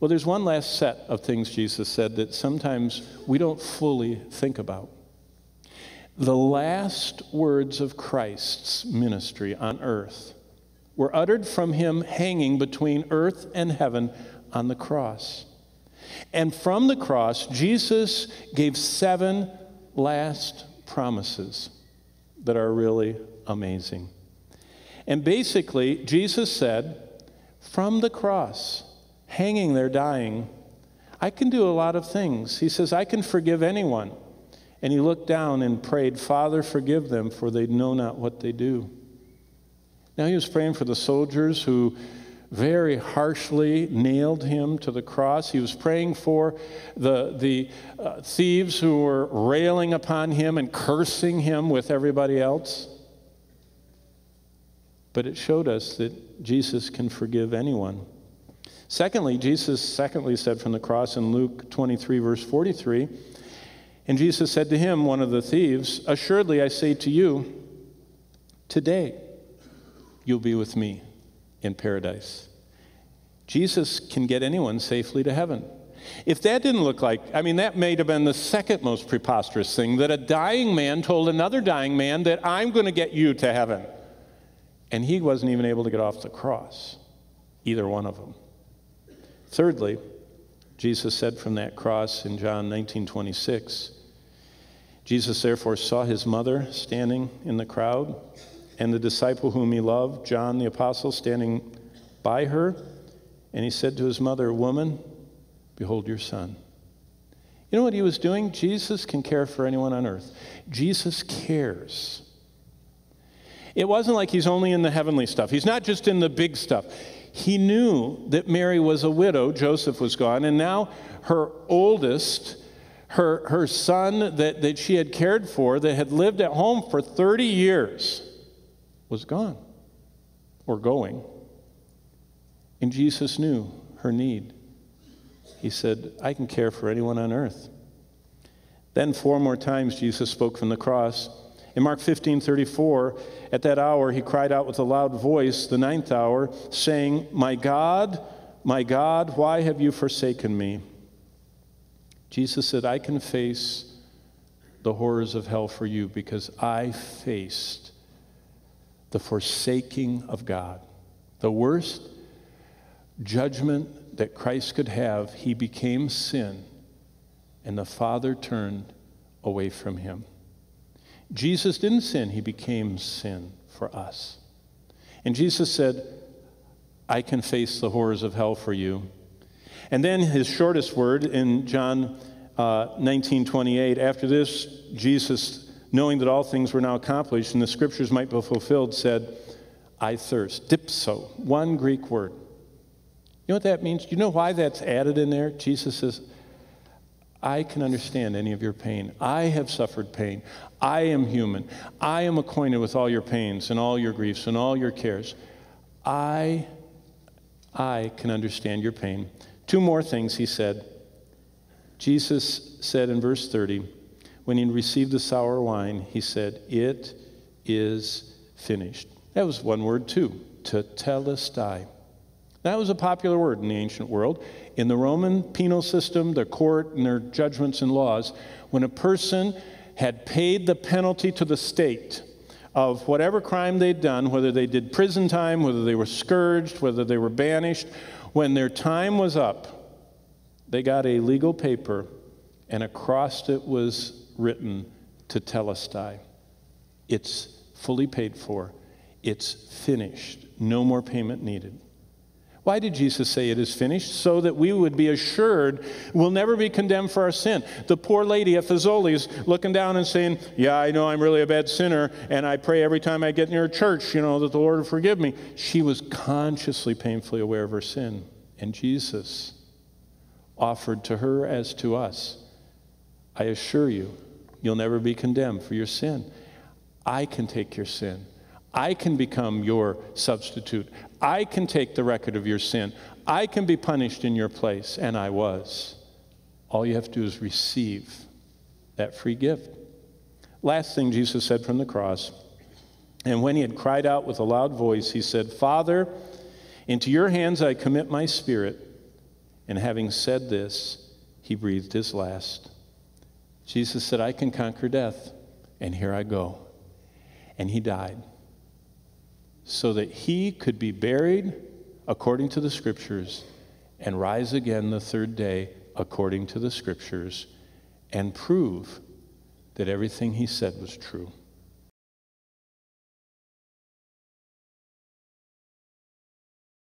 Well, there's one last set of things Jesus said that sometimes we don't fully think about. The last words of Christ's ministry on earth were uttered from him hanging between earth and heaven on the cross. And from the cross, Jesus gave 7 last promises that are really amazing. And basically, Jesus said, from the cross, hanging there dying, I can do a lot of things. He says, I can forgive anyone. And he looked down and prayed, Father, forgive them, for they know not what they do. Now he was praying for the soldiers who very harshly nailed him to the cross. He was praying for the thieves who were railing upon him and cursing him with everybody else. But it showed us that Jesus can forgive anyone. Secondly, Jesus said from the cross in Luke 23, verse 43, and Jesus said to him, one of the thieves, assuredly I say to you, today you'll be with me in paradise. Jesus can get anyone safely to heaven. If that didn't look like, that may have been the second most preposterous thing, that a dying man told another dying man that I'm going to get you to heaven. And he wasn't even able to get off the cross, either one of them. Thirdly, Jesus said from that cross in John 19:26, Jesus therefore saw his mother standing in the crowd, and the disciple whom he loved, John the apostle, standing by her. And he said to his mother, woman, behold your son. You know what he was doing? Jesus can care for anyone on earth. Jesus cares. It wasn't like he's only in the heavenly stuff. He's not just in the big stuff. He knew that Mary was a widow, Joseph was gone, and now her oldest, her son that she had cared for, that had lived at home for 30 years, was gone or going. And Jesus knew her need. He said, I can care for anyone on earth. Then 4 more times Jesus spoke from the cross. In Mark 15:34, at that hour he cried out with a loud voice, the 9th hour, saying, my God, why have you forsaken me? Jesus said, I can face the horrors of hell for you because I faced the forsaking of God. The worst judgment that Christ could have, he became sin, and the Father turned away from him. Jesus didn't sin, he became sin for us. And Jesus said, I can face the horrors of hell for you. And then his shortest word in John 19:28, after this, Jesus, knowing that all things were now accomplished and the scriptures might be fulfilled, said, I thirst. Dipso, one Greek word. You know what that means? Do you know why that's added in there? Jesus says, I can understand any of your pain. I have suffered pain. I am human. I am acquainted with all your pains and all your griefs and all your cares. I can understand your pain. 2 more things he said. Jesus said in verse 30, when he received the sour wine, he said, it is finished. That was one word too, tetelestai. That was a popular word in the ancient world. In the Roman penal system, their court and their judgments and laws, when a person had paid the penalty to the state of whatever crime they'd done, whether they did prison time, whether they were scourged, whether they were banished, when their time was up, they got a legal paper, and across it was written, tetelestai. It's fully paid for. It's finished. No more payment needed. Why did Jesus say it is finished? So that we would be assured we'll never be condemned for our sin. The poor lady at Fazoli's looking down and saying, yeah, I know I'm really a bad sinner, and I pray every time I get near church, that the Lord will forgive me. She was consciously, painfully aware of her sin. And Jesus offered to her as to us, I assure you, you'll never be condemned for your sin. I can take your sin. I can become your substitute. I can take the record of your sin. I can be punished in your place, and I was. All you have to do is receive that free gift. Last thing Jesus said from the cross, and when he had cried out with a loud voice, he said, Father, into your hands I commit my spirit. And having said this, he breathed his last. Jesus said, I can conquer death, and here I go. And he died so that he could be buried according to the Scriptures and rise again the third day according to the Scriptures and prove that everything he said was true.